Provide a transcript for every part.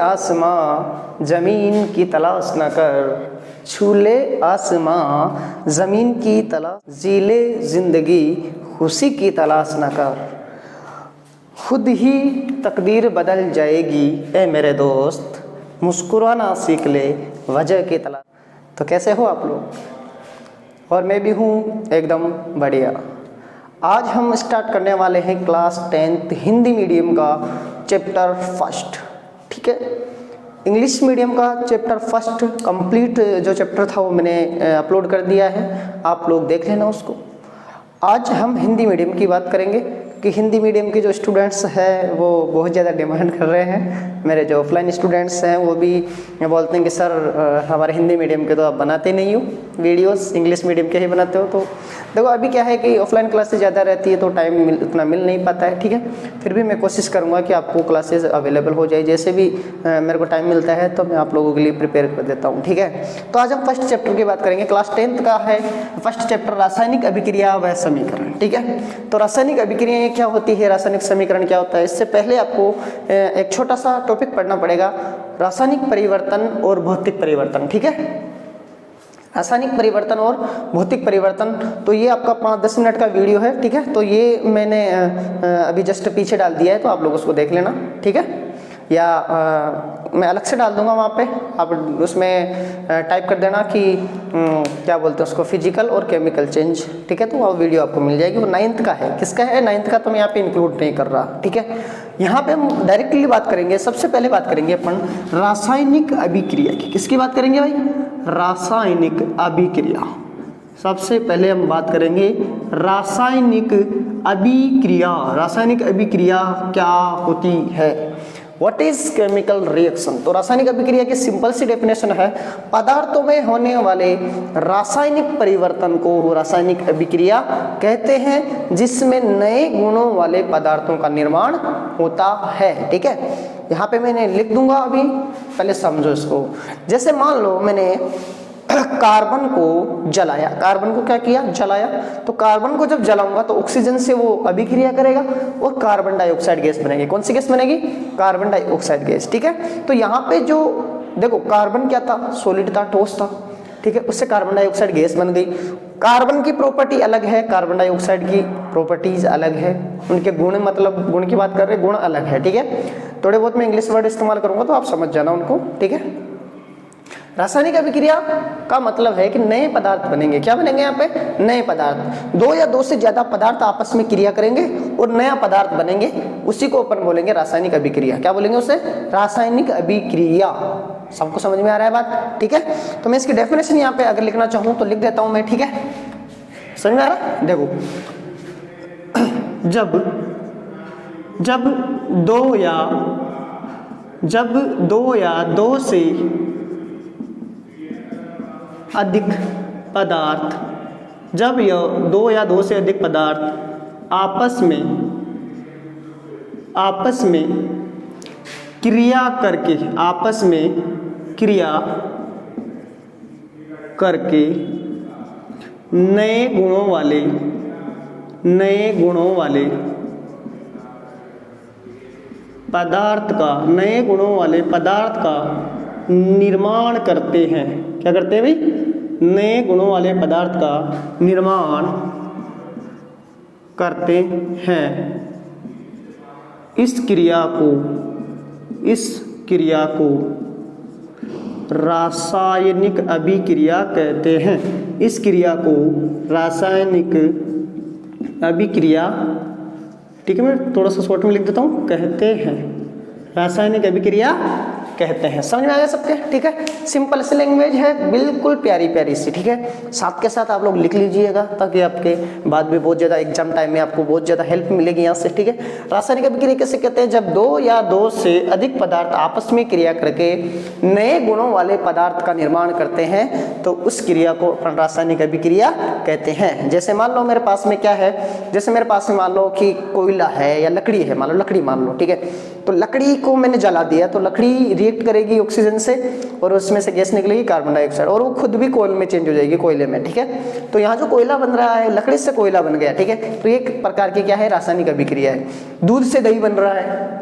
आसमां ज़मीन की तलाश न कर, छूले आसमां ज़मीन की तलाश, जीले ज़िंदगी खुशी की तलाश न कर, खुद ही तकदीर बदल जाएगी ए मेरे दोस्त, मुस्कुराना सीख ले वजह की तलाश। तो कैसे हो आप लोग? और मैं भी हूँ एकदम बढ़िया। आज हम स्टार्ट करने वाले हैं क्लास 10th हिंदी मीडियम का चैप्टर फर्स्ट। ठीक है, इंग्लिश मीडियम का चैप्टर फर्स्ट कंप्लीट जो चैप्टर था वो मैंने अपलोड कर दिया है, आप लोग देख लेना उसको। आज हम हिंदी मीडियम की बात करेंगे कि हिंदी मीडियम के जो स्टूडेंट्स हैं वो बहुत ज़्यादा डिमांड कर रहे हैं। मेरे जो ऑफलाइन स्टूडेंट्स हैं वो भी बोलते हैं कि सर हमारे हिंदी मीडियम के तो आप बनाते नहीं हो वीडियोस, इंग्लिश मीडियम के ही बनाते हो। तो देखो अभी क्या है कि ऑफलाइन क्लासेस ज़्यादा रहती है तो टाइम उतना मिल नहीं पाता है। ठीक है, फिर भी मैं कोशिश करूँगा कि आपको क्लासेस अवेलेबल हो जाए, जैसे भी मेरे को टाइम मिलता है तो मैं आप लोगों के लिए प्रिपेयर कर देता हूँ। ठीक है, तो आज हम फर्स्ट चैप्टर की बात करेंगे। क्लास 10th का है फर्स्ट चैप्टर रासायनिक अभिक्रिया व समीकरण। ठीक है, तो रासायनिक अभिक्रिया क्या होती है, रासायनिक समीकरण क्या होता है, इससे पहले आपको एक छोटा सा टॉपिक पढ़ना पड़ेगा, रासायनिक परिवर्तन और भौतिक परिवर्तन। ठीक है, रासायनिक परिवर्तन और भौतिक परिवर्तन, तो ये आपका 5-10 मिनट का वीडियो है। ठीक है, तो ये मैंने अभी जस्ट पीछे डाल दिया है, तो आप लोग उसको देख लेना। ठीक है, या मैं अलग से डाल दूंगा वहाँ पे, आप उसमें टाइप कर देना कि क्या बोलते हैं उसको, फिजिकल और केमिकल चेंज। ठीक है, तो वो वीडियो आपको मिल जाएगी। वो 9th का है, किसका है 9th का, तो मैं यहाँ पे इंक्लूड नहीं कर रहा। ठीक है, यहाँ पे हम डायरेक्टली बात करेंगे, सबसे पहले बात करेंगे अपन रासायनिक अभिक्रिया की। किसकी बात करेंगे भाई? रासायनिक अभिक्रिया। सबसे पहले हम बात करेंगे रासायनिक अभिक्रिया। रासायनिक अभिक्रिया क्या होती है? What is chemical reaction? तो रासायनिक अभिक्रिया की सिंपल सी डेफिनेशन है, पदार्थों में होने वाले रासायनिक परिवर्तन को रासायनिक अभिक्रिया कहते हैं, जिसमें नए गुणों वाले पदार्थों का निर्माण होता है। ठीक है, यहाँ पे मैंने लिख दूंगा, अभी पहले समझो इसको। जैसे मान लो मैंने कार्बन को जलाया, कार्बन को क्या किया? जलाया। तो कार्बन को जब जलाऊंगा तो ऑक्सीजन से वो अभिक्रिया करेगा और कार्बन डाइऑक्साइड गैस बनेगी। कौन सी गैस बनेगी? Carbon dioxide gas. ठीक है, तो यहाँ पे जो देखो कार्बन क्या था? सॉलिड था, ठोस था। ठीक है, उससे कार्बन डाइऑक्साइड गैस बन गई। कार्बन की प्रॉपर्टी अलग है, कार्बन डाइऑक्साइड की प्रॉपर्टीज अलग है, उनके गुण, मतलब गुण की बात कर रहे हैं, गुण अलग है। ठीक है, थोड़े बहुत मैं इंग्लिश वर्ड इस्तेमाल करूंगा तो आप समझ जाना उनको। ठीक है, रासायनिक अभिक्रिया का मतलब है कि नए पदार्थ बनेंगे। क्या बनेंगे यहाँ पे? नए पदार्थ। 2 या 2 से ज्यादा पदार्थ आपस में क्रिया करेंगे और नया पदार्थ बनेंगे, उसी को अपन बोलेंगे रासायनिक अभिक्रिया। क्या बोलेंगे उसे? रासायनिक अभिक्रिया। सबको समझ में आ रहा है बात? ठीक है, तो मैं इसकी डेफिनेशन यहाँ पे अगर लिखना चाहूँ तो लिख देता हूँ मैं। ठीक है, समझ में आ रहा है? देखो, जब दो या दो से अधिक पदार्थ, जब यह 2 या 2 से अधिक पदार्थ आपस में क्रिया करके नए गुणों वाले पदार्थ का निर्माण करते हैं। क्या करते हैं भाई? नए गुणों वाले पदार्थ का निर्माण करते हैं। इस क्रिया को रासायनिक अभिक्रिया कहते हैं। इस क्रिया को रासायनिक अभिक्रिया, ठीक है, मैं थोड़ा सा शॉर्ट में लिख देता हूँ, कहते हैं, रासायनिक अभिक्रिया कहते हैं। समझ में आ गया सबके? ठीक है, सिंपल सी लैंग्वेज है, बिल्कुल प्यारी प्यारी सी। ठीक है, साथ के साथ आप लोग लिख लीजिएगा ताकि आपके बाद में बहुत ज़्यादा एग्जाम टाइम में आपको बहुत ज़्यादा हेल्प मिलेगी यहाँ से। ठीक है, रासायनिक अभिक्रिया कैसे कहते हैं? जब 2 या 2 से अधिक पदार्थ आपस में क्रिया करके नए गुणों वाले पदार्थ का निर्माण करते हैं तो उस क्रिया को अपन रासायनिक अभिक्रिया कहते हैं। जैसे मान लो मेरे पास में क्या है, जैसे मेरे पास में मान लो कि कोयला है या लकड़ी है, मान लो लकड़ी मान लो। ठीक है, तो लकड़ी को मैंने जला दिया तो लकड़ी रिएक्ट करेगी ऑक्सीजन से और उसमें से गैस निकलेगी कार्बन डाइऑक्साइड, और वो खुद भी कोयल में चेंज हो जाएगी, कोयले में। ठीक है, तो यहाँ जो कोयला बन रहा है, लकड़ी से कोयला बन गया। ठीक है, तो एक प्रकार की क्या है? रासायनिक अभिक्रिया है। दूध से दही बन रहा है,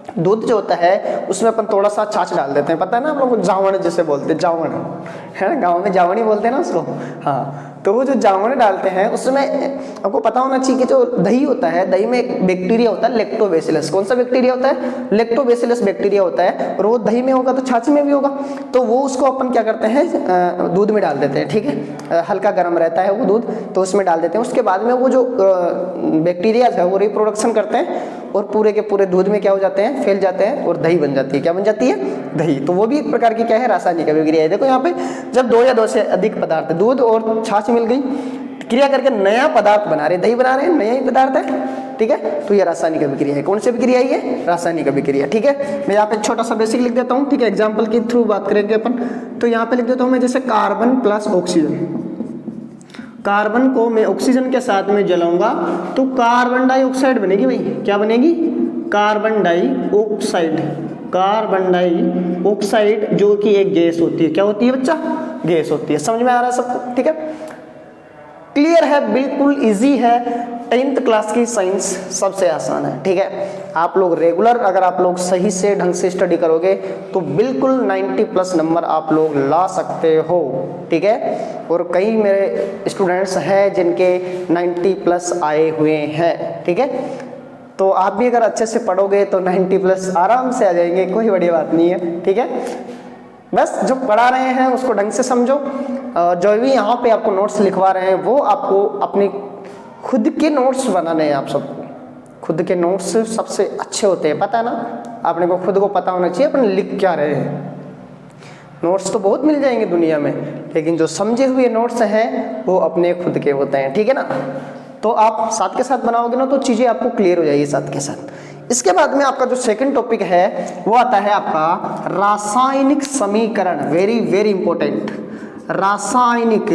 दूध जो होता है उसमें अपन थोड़ा सा छाछ डाल देते हैं, पता है ना आप लोगों को, जावण जिसे बोलते हैं, जावण है ना, गाँव में जावण ही बोलते हैं ना उसको। हाँ, तो वो जो जावण डालते हैं उसमें आपको पता होना चाहिए कि जो दही होता है, दही में एक बैक्टीरिया होता है लैक्टोबैसिलस। कौन सा बैक्टीरिया होता है? लैक्टोबैसिलस बैक्टीरिया होता है, और वो दही में होगा तो छाछ में भी होगा। तो वो उसको अपन क्या करते हैं, दूध में डाल देते हैं, ठीक है, हल्का गर्म रहता है वो दूध, तो उसमें डाल देते हैं। उसके बाद में वो जो बैक्टीरिया है वो रिप्रोडक्शन करते हैं और पूरे के पूरे दूध में क्या हो जाते हैं, फैल जाते हैं और दही बन जाती है। क्या बन जाती है? दही। तो वो भी एक प्रकार की क्या है, रासायनिक अभिक्रिया है। देखो यहाँ पे जब 2 या 2 से अधिक पदार्थ, दूध और छाछ मिल गई, क्रिया करके नया पदार्थ बना रहे, दही बना रहे हैं, नया ही पदार्थ है, ठीक है, तो ये रासायनिक अभिक्रिया है। कौन सी अभिक्रिया है ये? रासायनिक अभिक्रिया, ठीक है। मैं यहाँ पे छोटा सा बेसिक लिख देता हूँ, ठीक है, एग्जाम्पल के थ्रू बात करेंगे अपन। तो यहाँ पे लिख देता हूँ मैं, जैसे कार्बन प्लस ऑक्सीजन, कार्बन को मैं ऑक्सीजन के साथ में जलाऊंगा तो कार्बन डाइऑक्साइड बनेगी भाई। क्या बनेगी? Carbon dioxide. कार्बन डाइऑक्साइड जो कि एक गैस होती है। क्या होती है बच्चा? गैस होती है। समझ में आ रहा है सबको? ठीक है, क्लियर है, बिल्कुल इजी है। 10th क्लास की साइंस सबसे आसान है, ठीक है। आप लोग रेगुलर, अगर आप लोग सही से ढंग से स्टडी करोगे तो बिल्कुल 90+ नंबर आप लोग ला सकते हो, ठीक है। और कई मेरे स्टूडेंट्स हैं जिनके 90+ आए हुए हैं, ठीक है। तो आप भी अगर अच्छे से पढ़ोगे तो 90+ आराम से आ जाएंगे, कोई बड़ी बात नहीं है, ठीक है। बस जो पढ़ा रहे हैं उसको ढंग से समझो। जो भी यहाँ पे आपको नोट्स लिखवा रहे हैं वो आपको अपने खुद के नोट्स बनाने हैं। आप सबको खुद के नोट्स सबसे अच्छे होते हैं, पता है ना, आपने को खुद को पता होना चाहिए अपन लिख क्या रहे हैं। नोट्स तो बहुत मिल जाएंगे दुनिया में, लेकिन जो समझे हुए नोट्स हैं वो अपने खुद के होते हैं, ठीक है ना। तो आप साथ के साथ बनाओगे ना तो चीज़ें आपको क्लियर हो जाएगी साथ के साथ। इसके बाद में आपका जो सेकंड टॉपिक है वो आता है आपका रासायनिक समीकरण। वेरी वेरी इंपॉर्टेंट, रासायनिक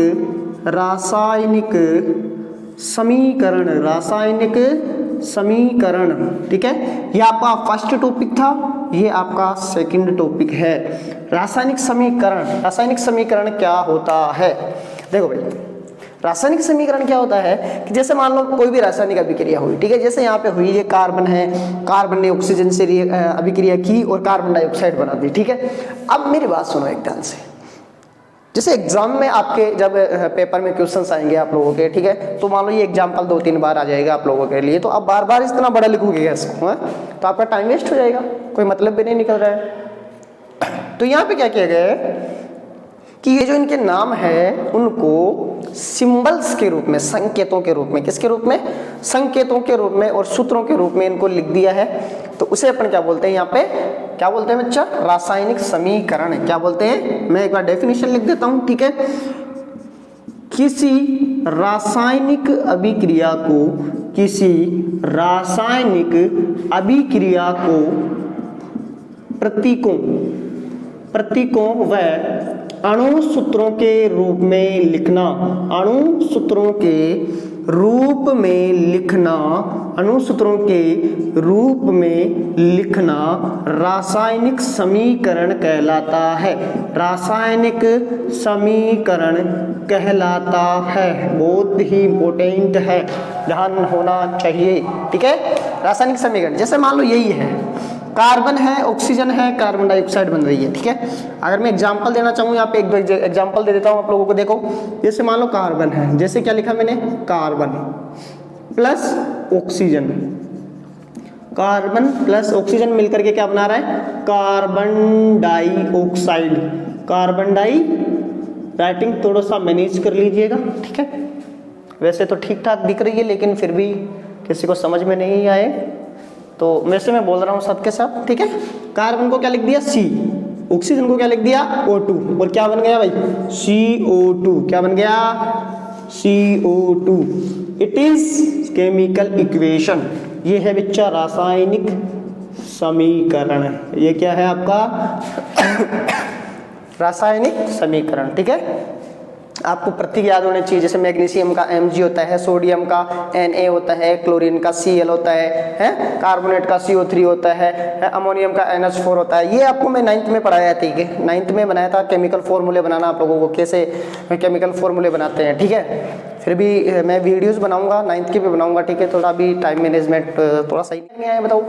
समीकरण, रासायनिक समीकरण, ठीक है। ये आपका फर्स्ट टॉपिक था, ये आपका सेकंड टॉपिक है, रासायनिक समीकरण। रासायनिक समीकरण क्या होता है? देखो भाई, रासायनिक समीकरण क्या होता है कि जैसे मान लो कोई भी रासायनिक अभिक्रिया हुई, ठीक है, जैसे यहाँ पे हुई, ये कार्बन है, कार्बन ने ऑक्सीजन से अभिक्रिया की और कार्बन डाइऑक्साइड बना दी, ठीक है। अब मेरी बात सुनो एक ध्यान से। जैसे एग्जाम में आपके जब पेपर में क्वेश्चंस आएंगे आप लोगों के, ठीक है, तो मान लो ये एग्जाम्पल 2-3 बार आ जाएगा आप लोगों के लिए, तो आप बार बार इतना बड़ा लिखोगे इसको, तो आपका टाइम वेस्ट हो जाएगा, कोई मतलब भी नहीं निकल रहा है। तो यहाँ पे क्या किया गया है कि ये जो इनके नाम है उनको सिंबल्स के रूप में, संकेतों के रूप में, किसके रूप में? संकेतों के रूप में और सूत्रों के रूप में इनको लिख दिया है। तो उसे अपन क्या बोलते हैं? यहाँ पे क्या बोलते हैं बच्चा? रासायनिक समीकरण। क्या बोलते हैं? मैं एक बार डेफिनेशन लिख देता हूं, ठीक है। किसी रासायनिक अभिक्रिया को, किसी रासायनिक अभिक्रिया को प्रतीकों व अणु सूत्रों के रूप में लिखना, अणु सूत्रों के रूप में लिखना, अणु सूत्रों के रूप में लिखना रासायनिक समीकरण कहलाता है। रासायनिक समीकरण कहलाता है। बहुत ही इंपॉर्टेंट है, ध्यान होना चाहिए, ठीक है। रासायनिक समीकरण जैसे मान लो यही है, कार्बन है, ऑक्सीजन है, कार्बन डाइऑक्साइड बन रही है, ठीक है। अगर मैं एग्जांपल देना चाहूँ यहाँ पे एक एग्जांपल दे देता हूँ आप लोगों को। देखो जैसे मान लो कार्बन है, जैसे क्या लिखा मैंने, carbon plus oxygen, carbon plus oxygen मिलकर के क्या बना रहा है? Carbon dioxide. Carbon di, writing थोड़ा सा मैनेज कर लीजिएगा, ठीक है। वैसे तो ठीक ठाक दिख रही है, लेकिन फिर भी किसी को समझ में नहीं आए तो वैसे मैं बोल रहा हूँ सबके साथ, ठीक है। कार्बन को क्या लिख दिया? C, ऑक्सीजन को क्या लिख दिया? O2, और क्या बन गया भाई? CO2। क्या बन गया? CO2। It is chemical equation. ये है बच्चा रासायनिक समीकरण। ये क्या है आपका? रासायनिक समीकरण, ठीक है। आपको प्रतीक याद होने चाहिए, जैसे मैग्नीशियम का Mg होता है, सोडियम का Na होता है, क्लोरीन का Cl होता है, कार्बोनेट का CO3 होता है, अमोनियम का NH4 होता है। ये आपको मैं 9th में पढ़ाया था, ठीक है। 9th में बनाया था केमिकल फॉर्मूले बनाना, आप लोगों को कैसे केमिकल फॉर्मूले बनाते हैं, ठीक है। फिर भी मैं वीडियोस बनाऊंगा, 9th के भी बनाऊंगा, ठीक है। थोड़ा भी टाइम मैनेजमेंट थोड़ा सही नहीं आया, बताओ।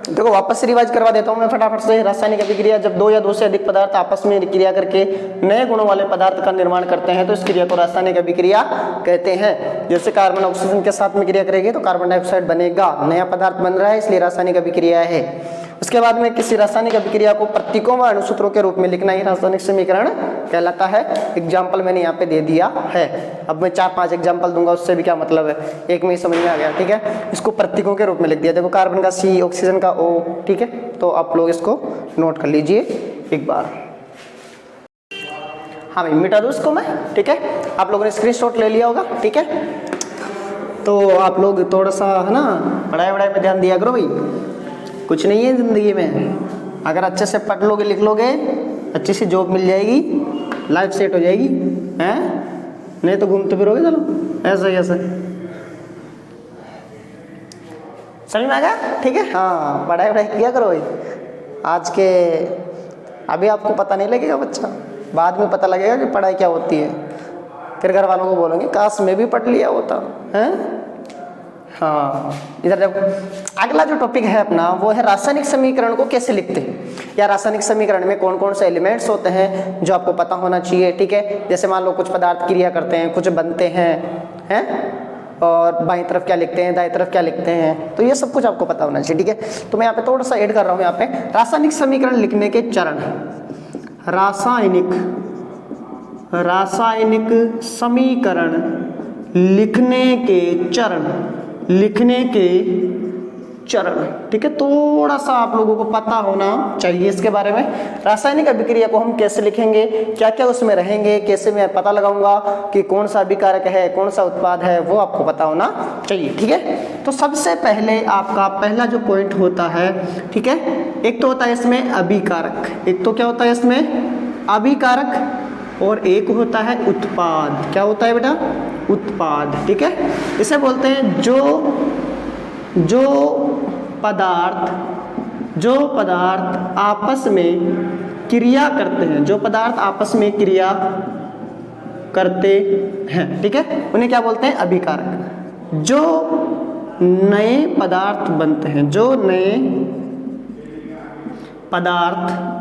देखो वापस से रिवाइज करवा देता हूँ मैं फटाफट से। रासायनिक अभिक्रिया, जब दो या दो से अधिक पदार्थ आपस में क्रिया करके नए गुणों वाले पदार्थ का निर्माण करते हैं तो इस क्रिया को रासायनिक अभिक्रिया कहते हैं। जैसे कार्बन ऑक्सीजन के साथ में क्रिया करेगी तो कार्बन डाइऑक्साइड बनेगा, नया पदार्थ बन रहा है इसलिए रासायनिक अभिक्रिया है। उसके बाद में किसी रासायनिक अभिक्रिया को प्रतीकों व अणुसूत्रों के रूप में लिखना ही रासायनिक समीकरण कहलाता है। एग्जाम्पल मैंने यहाँ पे दे दिया है। अब मैं 4-5 एग्जाम्पल दूंगा, उससे भी क्या मतलब है, एक में ही समझ में आ गया। ठीक है, इसको प्रतीकों के रूप में लिख दिया। देखो कार्बन का C, ऑक्सीजन का O। ठीक है, तो आप लोग इसको नोट कर लीजिए एक बार। हाँ भाई मिटा दूँ इसको मैं। ठीक है, आप लोगों ने स्क्रीनशॉट ले लिया होगा। ठीक है, तो आप लोग थोड़ा सा है ना पढ़ाई वढ़ाई में ध्यान दिया करो भाई। कुछ नहीं है ज़िंदगी में, अगर अच्छे से पढ़ लोगे लिख लोगे अच्छी सी जॉब मिल जाएगी, लाइफ सेट हो जाएगी, हैं? नहीं तो घूमते फिरोगे चलो ऐसा ही ऐसा। समझ में आ गया? ठीक है, हाँ पढ़ाई वढ़ाई किया करो भाई। आज के अभी आपको पता नहीं लगेगा बच्चा, बाद में पता लगेगा कि पढ़ाई क्या होती है। फिर घर वालों को बोलेंगे काश मैं भी पढ़ लिया होता है। हाँ, इधर देखो अगला जो टॉपिक है अपना वो है रासायनिक समीकरण को कैसे लिखते हैं, या रासायनिक समीकरण में कौन कौन से एलिमेंट्स होते हैं जो आपको पता होना चाहिए। ठीक है, जैसे मान लो कुछ पदार्थ क्रिया करते हैं, कुछ बनते हैं, और बाईं तरफ क्या लिखते हैं, दाईं तरफ क्या लिखते हैं, तो ये सब कुछ आपको पता होना चाहिए। ठीक है, तो मैं यहाँ पे थोड़ा सा ऐड कर रहा हूँ यहाँ पे रासायनिक समीकरण लिखने के चरण। रासायनिक समीकरण लिखने के चरण। ठीक है, थोड़ा सा आप लोगों को पता होना चाहिए इसके बारे में। रासायनिक अभिक्रिया को हम कैसे लिखेंगे, क्या क्या उसमें रहेंगे, कैसे मैं पता लगाऊंगा कि कौन सा अभिकारक है, कौन सा उत्पाद है, वो आपको पता होना चाहिए। ठीक है, तो सबसे पहले आपका पहला जो पॉइंट होता है, ठीक है, एक तो होता है इसमें अभिकारक, एक तो क्या होता है इसमें अभिकारक, और एक होता है उत्पाद। क्या होता है बेटा? उत्पाद। ठीक है, इसे बोलते हैं जो पदार्थ आपस में क्रिया करते हैं, जो पदार्थ आपस में क्रिया करते हैं। ठीक है, उन्हें क्या बोलते हैं? अभिकारक। जो नए पदार्थ बनते हैं, जो नए पदार्थ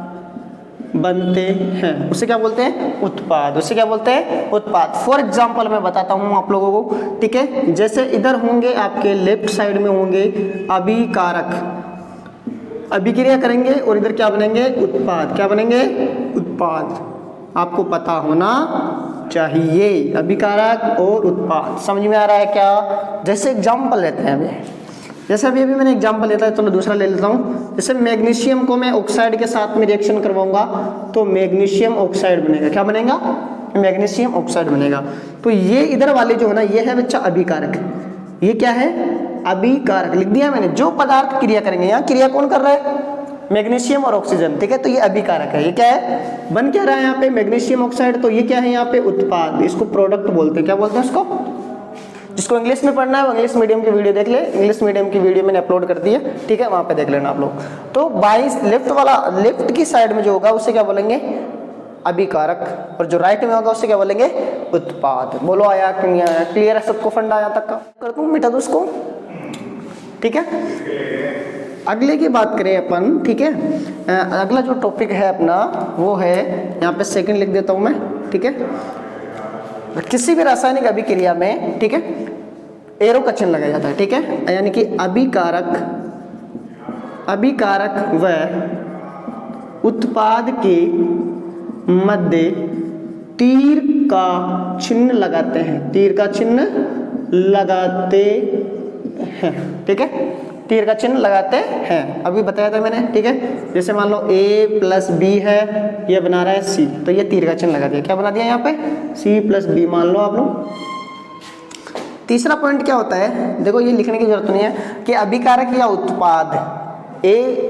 बनते हैं उसे क्या बोलते हैं? उत्पाद। उसे क्या बोलते हैं? उत्पाद। फॉर एग्जाम्पल मैं बताता हूं आप लोगों को। ठीक है, जैसे इधर होंगे आपके लेफ्ट साइड में होंगे अभिकारक, अभिक्रिया करेंगे, और इधर क्या बनेंगे? उत्पाद। क्या बनेंगे? उत्पाद। आपको पता होना चाहिए अभिकारक और उत्पाद। समझ में आ रहा है क्या? जैसे एग्जाम्पल लेते हैं अभी, जैसे अभी मैंने एग्जाम्पल लेता है तो मैं दूसरा ले लेता हूँ। जैसे मैग्नीशियम को मैं ऑक्साइड के साथ में रिएक्शन करवाऊंगा तो मैग्नीशियम ऑक्साइड बनेगा। क्या बनेगा? मैग्नीशियम ऑक्साइड बनेगा। तो ये इधर वाले जो है ना, ये है बच्चा अभिकारक। ये क्या है? अभिकारक। लिख दिया मैंने। जो पदार्थ क्रिया करेंगे, यहाँ क्रिया कौन कर रहा है? मैग्नीशियम और ऑक्सीजन। ठीक है, तो ये अभिकारक है। ये क्या है? बन क्या रहा है यहाँ पे? Magnesium oxide. तो ये क्या है यहाँ पे? उत्पाद। इसको प्रोडक्ट बोलते हैं। क्या बोलते हैं इसको? जिसको इंग्लिश में पढ़ना है वो इंग्लिश मीडियम की वीडियो देख ले। इंग्लिश मीडियम की वीडियो मैंने अपलोड कर दी है। ठीक है, वहां पे देख लेना आप लोग। तो बाई लेफ्ट वाला, लेफ्ट की साइड में जो होगा उसे क्या बोलेंगे? अभिकारक, और जो राइट में होगा उसे क्या बोलेंगे? उत्पाद। बोलो आया कि नहीं आया? क्लियर है सबको? फंडा यहाँ तक का कर दूं, मिटा दूं उसको। ठीक है, अगले की बात करें अपन। ठीक है, अगला जो टॉपिक है अपना वो है, यहाँ पे सेकंड लिख देता हूं मैं। ठीक है, किसी भी रासायनिक अभिक्रिया में, ठीक है, एरो का चिन्ह लगाया जाता है। ठीक है, यानी कि अभिकारक व उत्पाद के मध्य तीर का चिन्ह लगाते हैं। तीर का चिन्ह लगाते हैं। ठीक है, तीर का चिन्ह लगाते हैं, अभी बताया था मैंने। ठीक है, जैसे मान लो A + B है, ये बना रहा है C, तो ये तीर का चिन्ह लगा दिया। क्या बना दिया यहाँ पे? C + B मान लो आप लोग। तीसरा पॉइंट क्या होता है? देखो ये लिखने की जरूरत नहीं है कि अभिकारक या उत्पाद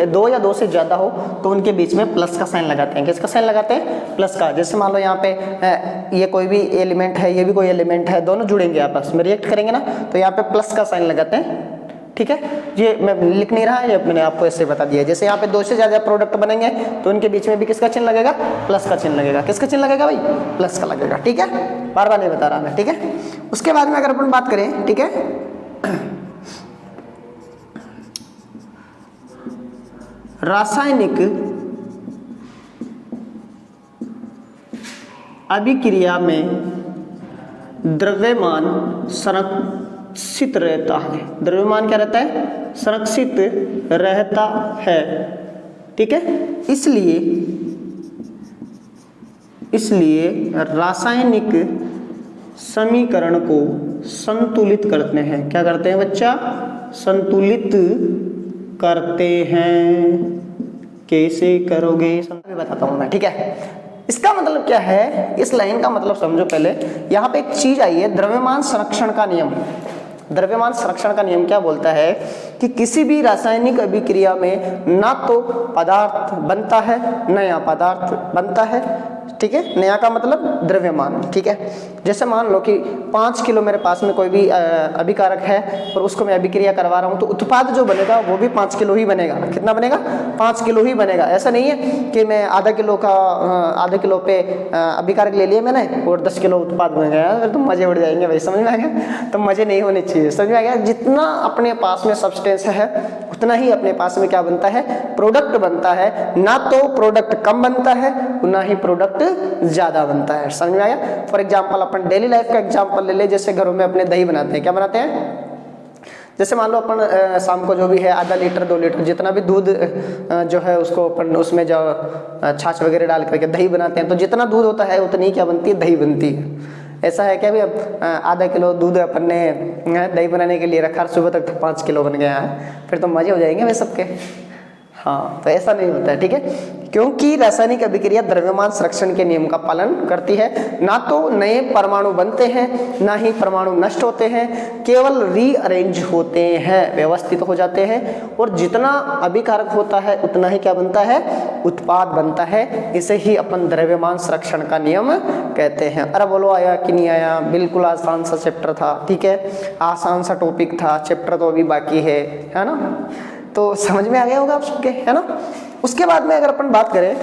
दो या दो से ज्यादा हो तो उनके बीच में प्लस का साइन लगाते हैं। किसका साइन लगाते हैं? प्लस का। जैसे मान लो यहाँ पे ये कोई भी एलिमेंट है, ये भी कोई एलिमेंट है, दोनों जुड़ेंगे आपस में, रिएक्ट करेंगे ना, तो यहाँ पे प्लस का साइन लगाते हैं। ठीक है, ये मैं लिख नहीं रहा, ये मैंने आपको ऐसे बता दिया। जैसे यहाँ पे दो से ज्यादा प्रोडक्ट बनेंगे तो उनके बीच में भी किसका चिन्ह लगेगा? प्लस का चिन्ह लगेगा। किसका चिन्ह लगेगा भाई? प्लस का लगेगा। ठीक है, बार बार नहीं बता रहा मैं। ठीक है, उसके बाद में अगर अपन बात करें, ठीक है, रासायनिक अभिक्रिया में द्रव्यमान संरक्षित रहता है। द्रव्यमान क्या रहता है? संरक्षित रहता है। ठीक है, इसलिए रासायनिक समीकरण को संतुलित करते हैं। क्या करते हैं बच्चा? संतुलित करते हैं। कैसे करोगे बताता हूं मैं। ठीक है, इसका मतलब क्या है? इस लाइन का मतलब समझो पहले। यहाँ पे एक चीज आई है, द्रव्यमान संरक्षण का नियम। द्रव्यमान संरक्षण का नियम क्या बोलता है कि किसी भी रासायनिक अभिक्रिया में ना तो पदार्थ बनता है, नया पदार्थ बनता है। ठीक है, नया का मतलब द्रव्यमान। ठीक है, जैसे मान लो कि 5 किलो मेरे पास में कोई भी अभिकारक है और उसको मैं अभिक्रिया करवा रहा हूँ, तो उत्पाद जो बनेगा वो भी 5 किलो ही बनेगा। कितना बनेगा? 5 किलो ही बनेगा। ऐसा नहीं है कि मैं आधा किलो पे अभिकारक ले लिया मैंने और 10 किलो उत्पाद बन गया, फिर तो मजे उड़ जाएंगे भाई। समझ में आ गया? तो मजे नहीं होने चाहिए। समझ में आ गया? जितना अपने पास में सब्सटेंस है उतना ही अपने पास में क्या बनता है? प्रोडक्ट बनता है। ना तो प्रोडक्ट कम बनता है, ना ही प्रोडक्ट ज्यादा बनता है। समझ में आया? For example upon daily life का एग्जांपल ले ले। जैसे घरों में अपने दही बनाते हैं। क्या बनाते हैं? जैसे मान लो अपन शाम को जो भी है आधा लीटर 2 लीटर जितना भी दूध जो है उसको अपन उसमें जो छाछ वगैरह डाल करके दही बनाते हैं, तो जितना दूध होता है उतनी क्या बनती है? दही बनती है। ऐसा है क्या भी? अब आधा किलो दूध अपन ने दही बनाने के लिए रखा, सुबह तक तो 5 किलो बन गया है, फिर तो मजे हो जाएंगे वे सबके। हाँ, तो ऐसा नहीं होता है। ठीक है, क्योंकि रासायनिक अभिक्रिया द्रव्यमान संरक्षण के नियम का पालन करती है। ना तो नए परमाणु बनते हैं, ना ही परमाणु नष्ट होते हैं, केवल रीअरेंज होते हैं, व्यवस्थित हो जाते हैं। और जितना अभिकारक होता है उतना ही क्या बनता है? उत्पाद बनता है। इसे ही अपन द्रव्यमान संरक्षण का नियम कहते हैं। अरे बोलो, आया कि नहीं आया? बिल्कुल आसान सा चैप्टर था। ठीक है, आसान सा टॉपिक था। चैप्टर तो अभी बाकी है ना? तो समझ में आ गया होगा आप सबके, है ना? उसके बाद में अगर अपन बात करें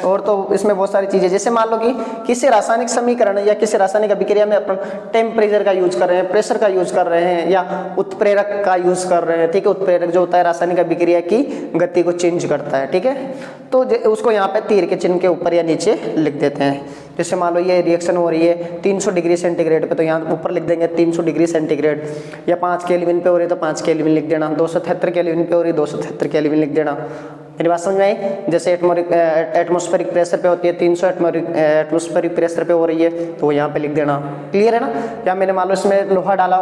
और तो इसमें बहुत सारी चीजें, जैसे मान लो कि किसी रासायनिक समीकरण या किसी रासायनिक अभिक्रिया में अपन टेम्परेचर का यूज कर रहे हैं, प्रेशर का यूज कर रहे हैं, या उत्प्रेरक का यूज कर रहे हैं। ठीक है, उत्प्रेरक जो होता है रासायनिक अभिक्रिया की गति को चेंज करता है। ठीक है, तो उसको यहाँ पे तीर के चिन्ह के ऊपर या नीचे लिख देते हैं। जैसे मान लो ये रिएक्शन हो रही है 300 डिग्री सेंटीग्रेड पे, तो यहाँ ऊपर लिख देंगे 300 डिग्री सेंटीग्रेड। या 5 केल्विन पे हो रही है तो 5 केल्विन लिख देना। 273 केल्विन पे हो रही है 273 केल्विन लिख देना। मेरी बात समझ में आई? जैसे एटमॉस्फेरिक प्रेशर पे होती है 300 एटमॉस्फेरिक प्रेशर पे हो रही है तो यहाँ पे लिख देना। क्लियर है ना? या मैंने मान लो इसमें लोहा डाला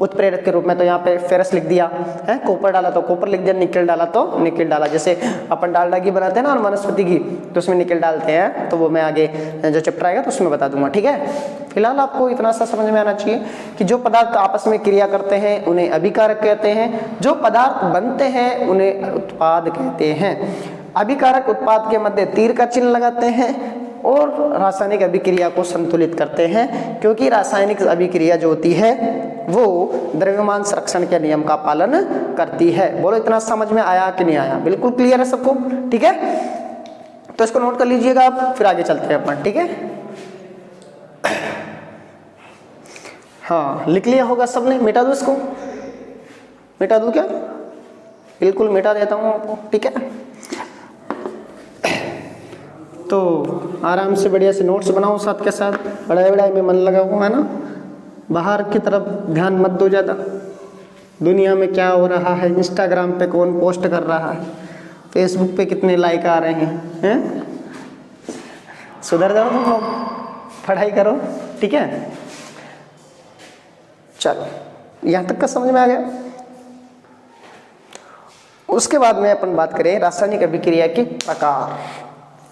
उत्प्रेरक के रूप में, तो यहाँ पे फेरस लिख दिया है। कॉपर डाला तो कॉपर लिख दिया, निकल डाला तो निकल डाला। जैसे अपन डालडा घी बनाते हैं ना, वनस्पति घी, तो उसमें निकल डालते हैं। तो वो मैं आगे जो चैप्टर आएगा तो उसमें बता दूंगा। ठीक है, फिलहाल आपको इतना सा समझ में आना चाहिए कि जो पदार्थ आपस में क्रिया करते हैं उन्हें अभिकारक कहते हैं, जो पदार्थ बनते हैं उन्हें उत्पाद कहते हैं। अभिकारक उत्पाद के मध्य तीर का चिन्ह लगाते हैं और रासायनिक अभिक्रिया को संतुलित करते हैं, क्योंकि रासायनिक अभिक्रिया जो होती है वो द्रव्यमान संरक्षण के नियम का पालन करती है। बोलो, इतना समझ में आया कि नहीं आया? बिल्कुल क्लियर है सबको? ठीक है, तो इसको नोट कर लीजिएगा आप, फिर आगे चलते हैं अपन। ठीक है, हाँ, लिख लिया होगा सबने? मिटा दो इसको? मिटा दो क्या? बिल्कुल मिटा देता हूँ आपको। ठीक है, तो आराम से बढ़िया से नोट्स बनाओ साथ के साथ। पढ़ाई वढ़ाई में मन लगा हुआ है ना? बाहर की तरफ ध्यान मत दो ज़्यादा। दुनिया में क्या हो रहा है, इंस्टाग्राम पे कौन पोस्ट कर रहा है, फेसबुक पे कितने लाइक आ रहे हैं? सुधर जाओ तुम लोग, पढ़ाई करो। ठीक है, चलो यहाँ तक का समझ में आ गया। उसके बाद में अपन बात करें रासायनिक अभिक्रिया के प्रकार।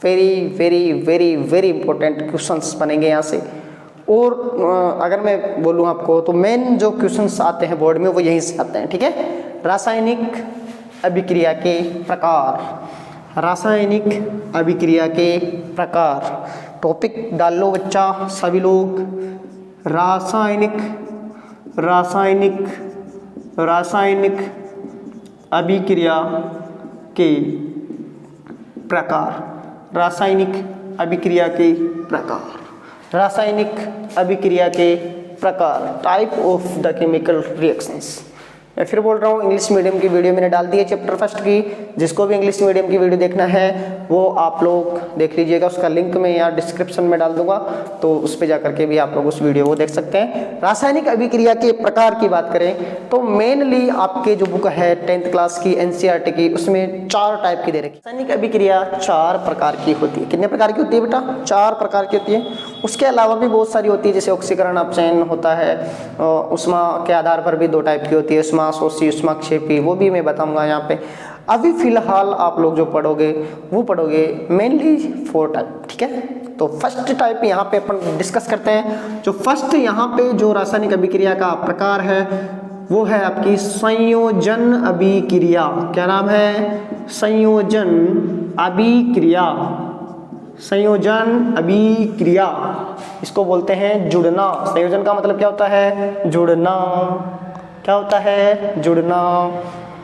Very very very very important questions बनेंगे यहाँ से। और अगर मैं बोलूँ आपको तो मेन जो क्वेश्चंस आते हैं बोर्ड में वो यहीं से आते हैं। ठीक है, रासायनिक अभिक्रिया के प्रकार। रासायनिक अभिक्रिया के प्रकार टॉपिक डाल लो बच्चा सभी लोग। रासायनिक अभिक्रिया के प्रकार। रासायनिक अभिक्रिया के प्रकार। रासायनिक अभिक्रिया के प्रकार, type of the chemical reactions. मैं फिर बोल रहा हूँ, इंग्लिश मीडियम की वीडियो मैंने डाल दी है चैप्टर फर्स्ट की। जिसको भी इंग्लिश मीडियम की वीडियो देखना है वो आप लोग देख लीजिएगा, उसका लिंक मैं यहाँ डिस्क्रिप्शन में डाल दूंगा, तो उस पर जाकर के भी आप लोग उस वीडियो को देख सकते हैं। रासायनिक अभिक्रिया के प्रकार की बात करें तो मेनली आपके जो बुक है 10th क्लास की NCERT की, उसमें 4 टाइप की दे रखी। रासायनिक अभिक्रिया 4 प्रकार की होती है। कितने प्रकार की होती है बेटा? 4 प्रकार की होती है। उसके अलावा भी बहुत सारी होती है, जैसे ऑक्सीकरण अपचयन होता है, उष्मा के आधार पर भी 2 टाइप की होती है, उष्मा शोषी, उष्माक्षेपी, वो भी मैं बताऊंगा यहाँ पे। अभी फिलहाल आप लोग जो पढ़ोगे वो पढ़ोगे मेनली 4 टाइप, ठीक है। तो फर्स्ट टाइप यहाँ पे अपन डिस्कस करते हैं। जो फर्स्ट यहाँ पे जो रासायनिक अभिक्रिया का प्रकार है वो है आपकी संयोजन अभिक्रिया। क्या नाम है? संयोजन अभिक्रिया। संयोजन अभिक्रिया, इसको बोलते हैं जुड़ना। संयोजन का मतलब क्या होता है? जुड़ना। क्या होता है? जुड़ना।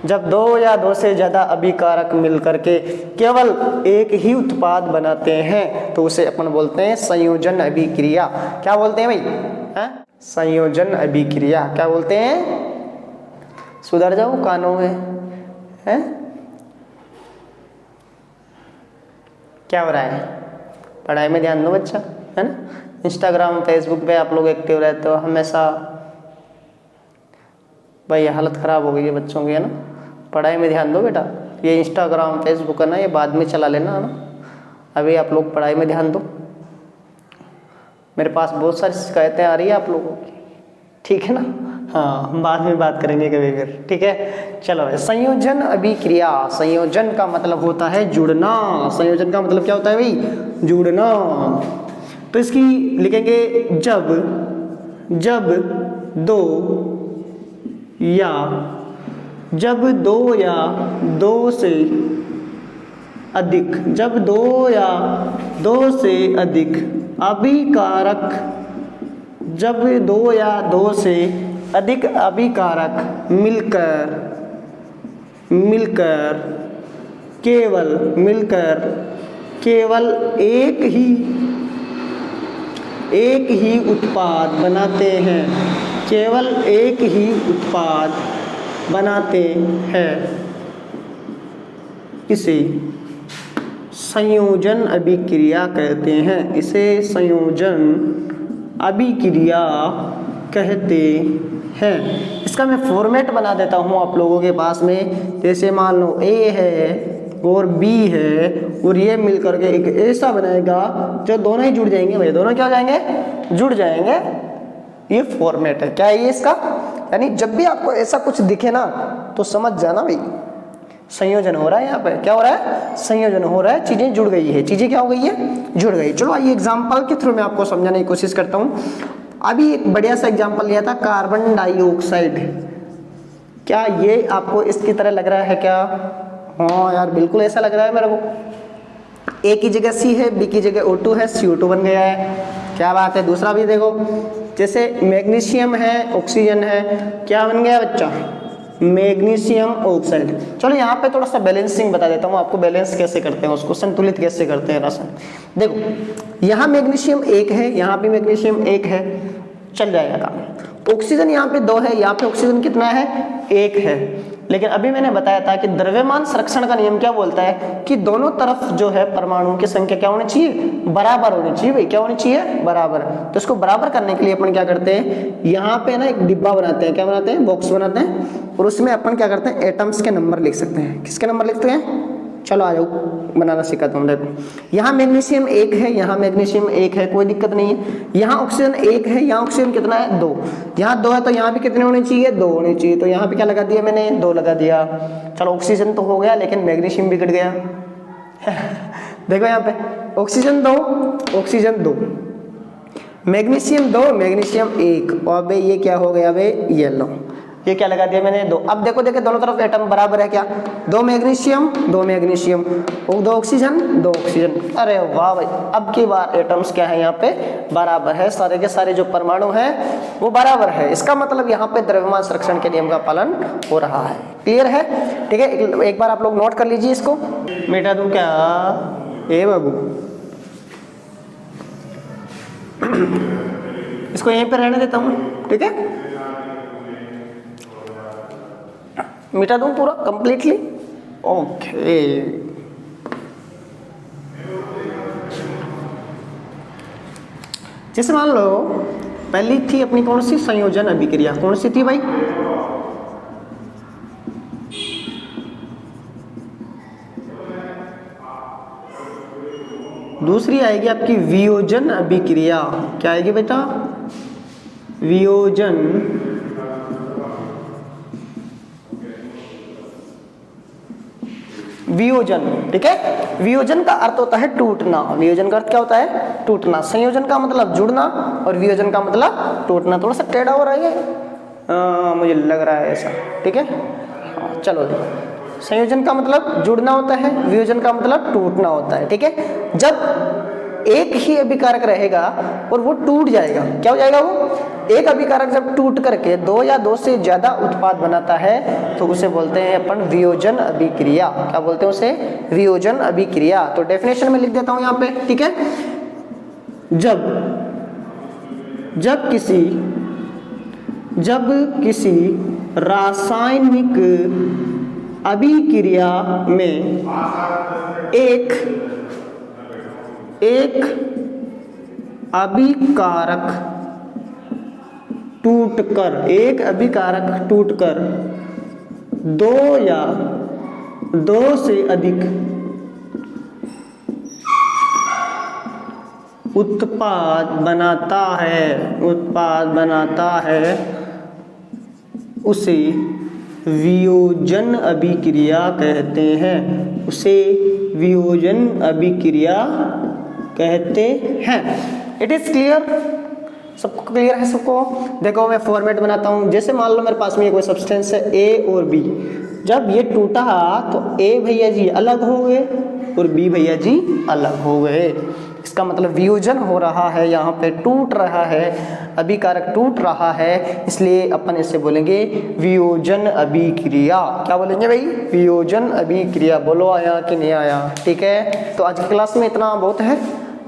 जब 2 या 2 से ज़्यादा अभिकारक मिलकर के केवल एक ही उत्पाद बनाते हैं तो उसे अपन बोलते हैं संयोजन अभिक्रिया। क्या बोलते हैं भाई? हैं? संयोजन अभिक्रिया। क्या बोलते हैं? सुधर जाओ कानों में, हैं? क्या हो रहा है? पढ़ाई में ध्यान दो बच्चा, है ना। इंस्टाग्राम फेसबुक पे आप लोग एक्टिव रहते हो हमेशा, भाई हालत ख़राब हो गई है बच्चों की, है ना। पढ़ाई में ध्यान दो बेटा। ये इंस्टाग्राम फेसबुक है ना, ये बाद में चला लेना, है ना। अभी आप लोग पढ़ाई में ध्यान दो। मेरे पास बहुत सारी शिकायतें आ रही है आप लोगों की, ठीक है ना। हाँ, हम बाद में बात करेंगे कभी फिर, ठीक है। चलो, संयोजन अभिक्रिया। संयोजन का मतलब होता है जुड़ना। संयोजन का मतलब क्या होता है भाई? जुड़ना। तो इसकी लिखेंगे जब 2 या 2 से अधिक, जब 2 या 2 से अधिक अभिकारक, जब 2 या 2 से अधिक अभिकारक मिलकर केवल एक ही उत्पाद बनाते हैं, केवल एक ही उत्पाद बनाते हैं, इसे संयोजन अभिक्रिया कहते हैं। इसे संयोजन अभिक्रिया कहते हैं। इसका मैं फॉर्मेट बना देता हूँ आप लोगों के पास में। जैसे मान लो A है और B है और ये मिलकर के एक ऐसा बनाएगा जो दोनों ही जुड़ जाएंगे भाई। दोनों क्या हो जाएंगे? जुड़ जाएंगे। ये फॉर्मेट है। क्या है ये इसका? यानी जब भी आपको ऐसा कुछ दिखे ना तो समझ जाना भाई संयोजन हो रहा है। यहाँ पे क्या हो रहा है? संयोजन हो रहा है। चीजें जुड़ गई है। चीजें क्या हो गई है? जुड़ गई। चलो आइए एग्जाम्पल के थ्रू मैं आपको समझाने की कोशिश करता हूँ। अभी एक बढ़िया सा एग्जाम्पल लिया था, कार्बन डाइऑक्साइड। क्या ये आपको इसकी तरह लग रहा है क्या? हाँ यार, बिल्कुल ऐसा लग रहा है मेरे को। A की जगह C है, B की जगह O2 है, CO2 बन गया है। क्या बात है। दूसरा भी देखो, जैसे मैग्नीशियम है, ऑक्सीजन है, क्या बन गया बच्चा? Magnesium oxide. चलो यहाँ पे थोड़ा सा बैलेंसिंग बता देता हूँ आपको, बैलेंस कैसे करते हैं, उसको संतुलित कैसे करते हैं रासायन। देखो, यहाँ मैग्नीशियम 1 है, यहाँ भी मैग्नीशियम 1 है, चल जाएगा काम। ऑक्सीजन यहाँ पे 2 है, यहाँ पे ऑक्सीजन कितना है? 1 है। लेकिन अभी मैंने बताया था कि द्रव्यमान संरक्षण का नियम क्या बोलता है कि दोनों तरफ जो है परमाणुओं की संख्या क्या होनी चाहिए? बराबर होनी चाहिए भाई। क्या होनी चाहिए? बराबर। तो इसको बराबर करने के लिए अपन क्या करते हैं, यहाँ पे ना एक डिब्बा बनाते हैं। क्या बनाते हैं? बॉक्स बनाते हैं, और उसमें अपन क्या करते हैं, एटम्स के नंबर लिख सकते हैं। किसके नंबर लिखते हैं? चलो आ जाओ, बनाना सिखाता हूँ। देखो, यहाँ मैग्नीशियम 1 है, यहाँ मैग्नीशियम 1 है, कोई दिक्कत नहीं है। यहाँ ऑक्सीजन 1 है, यहाँ ऑक्सीजन कितना है? 2। यहाँ 2 है तो यहाँ भी कितने होने चाहिए? 2 होने चाहिए। तो यहाँ पे क्या लगा दिया मैंने? 2 लगा दिया। चलो, ऑक्सीजन तो हो गया, लेकिन मैग्नीशियम बिगड़ गया। देखो यहाँ पे ऑक्सीजन 2, ऑक्सीजन 2, मैग्नीशियम 2, मैग्नीशियम 1, और भाई ये क्या हो गया भाई? येलो। ये क्या लगा दिया मैंने? 2। अब देखो दोनों तरफ एटम बराबर है क्या? 2 मैग्नीशियम, 2 मैग्नीशियम, और 2 ऑक्सीजन, 2 ऑक्सीजन। अरे वाह भाई, अब की बार एटम्स क्या है? यहाँ पे बराबर है। सारे के सारे जो परमाणु हैं वो बराबर है। इसका मतलब यहाँ पे द्रव्यमान संरक्षण के नियम का पालन हो रहा है। क्लियर है? ठीक है, एक बार आप लोग नोट कर लीजिए इसको। मिटा दूं क्या? ए बाबू, इसको यहीं पे रहने देता हूँ, ठीक है। मिटा दूं पूरा कंप्लीटली? ओके। जैसे मान लो पहली थी अपनी कौन सी, संयोजन अभिक्रिया, कौन सी थी भाई? दूसरी आएगी आपकी वियोजन अभिक्रिया। क्या आएगी बेटा? वियोजन वियोजन, ठीक है। वियोजन का अर्थ होता है टूटना। वियोजन का अर्थ क्या होता है? टूटना। संयोजन का मतलब जुड़ना और वियोजन का मतलब टूटना। थोड़ा सा टेढ़ा हो रहा है मुझे लग रहा है ऐसा, ठीक है। चलो, संयोजन का मतलब जुड़ना होता है, वियोजन का मतलब टूटना होता है, ठीक है। जब एक ही अभिकारक रहेगा और वो टूट जाएगा, क्या हो जाएगा? वो एक अभिकारक जब टूट करके दो या दो से ज्यादा उत्पाद बनाता है तो उसे बोलते हैं अपन वियोजन अभिक्रिया। क्या बोलते हैं उसे? वियोजन अभिक्रिया। तो डेफिनेशन में लिख देता हूं यहाँ पे, ठीक है। जब किसी रासायनिक अभिक्रिया में एक अभिकारक टूटकर दो या दो से अधिक उत्पाद बनाता है उसे वियोजन अभिक्रिया कहते हैं। उसे वियोजन अभिक्रिया कहते हैं। It is clear? सबको क्लियर है? सबको? देखो मैं फॉर्मेट बनाता हूं। जैसे मान लो मेरे पास में ये कोई सब्सटेंस है ए और बी। जब ये टूटा तो ए भैया जी अलग हो गए और बी भैया जी अलग हो गए। इसका मतलब वियोजन हो रहा है, यहाँ पे टूट रहा है, अभिकारक टूट रहा है, इसलिए अपन इसे बोलेंगे वियोजन अभिक्रिया। क्या बोलेंगे भाई? वियोजन अभिक्रिया। बोलो आया कि नहीं आया? ठीक है। तो आज की क्लास में इतना बहुत है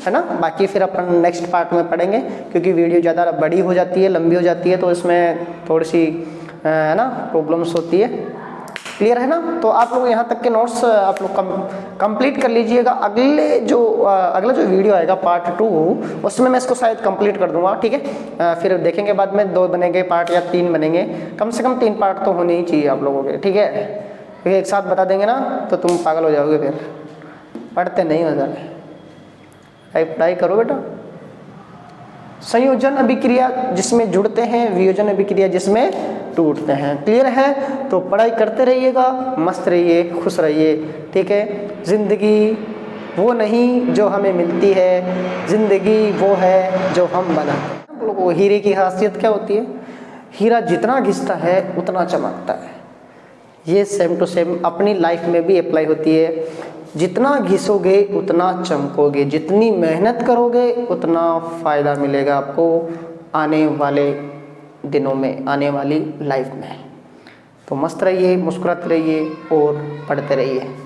ना। बाकी फिर अपन नेक्स्ट पार्ट में पढ़ेंगे, क्योंकि वीडियो ज़्यादा बड़ी हो जाती है, लंबी हो जाती है, तो इसमें थोड़ी सी है ना प्रॉब्लम्स होती है। क्लियर है ना? तो आप लोग यहाँ तक के नोट्स आप लोग कंप्लीट कर लीजिएगा। अगला जो वीडियो आएगा पार्ट 2, उसमें मैं इसको शायद कंप्लीट कर दूंगा, ठीक है। फिर देखेंगे बाद में 2 बनेंगे पार्ट या 3 बनेंगे। कम से कम 3 पार्ट तो होने ही चाहिए आप लोगों के, ठीक है। क्योंकि एक साथ बता देंगे ना तो तुम पागल हो जाओगे, फिर पढ़ते नहीं हो जाए। पढ़ाई करो बेटा। संयोजन अभिक्रिया जिसमें जुड़ते हैं, वियोजन अभिक्रिया जिसमें टूटते हैं। क्लियर है? तो पढ़ाई करते रहिएगा, मस्त रहिए, खुश रहिए, ठीक है। जिंदगी वो नहीं जो हमें मिलती है, जिंदगी वो है जो हम बनाते हैं। हम लोगों को हीरे की खासियत क्या होती है? हीरा जितना घिसता है उतना चमकता है। ये सेम टू सेम अपनी लाइफ में भी अप्लाई होती है। जितना घिसोगे उतना चमकोगे, जितनी मेहनत करोगे उतना फ़ायदा मिलेगा आपको आने वाले दिनों में, आने वाली लाइफ में। तो मस्त रहिए, मुस्कुराते रहिए और पढ़ते रहिए।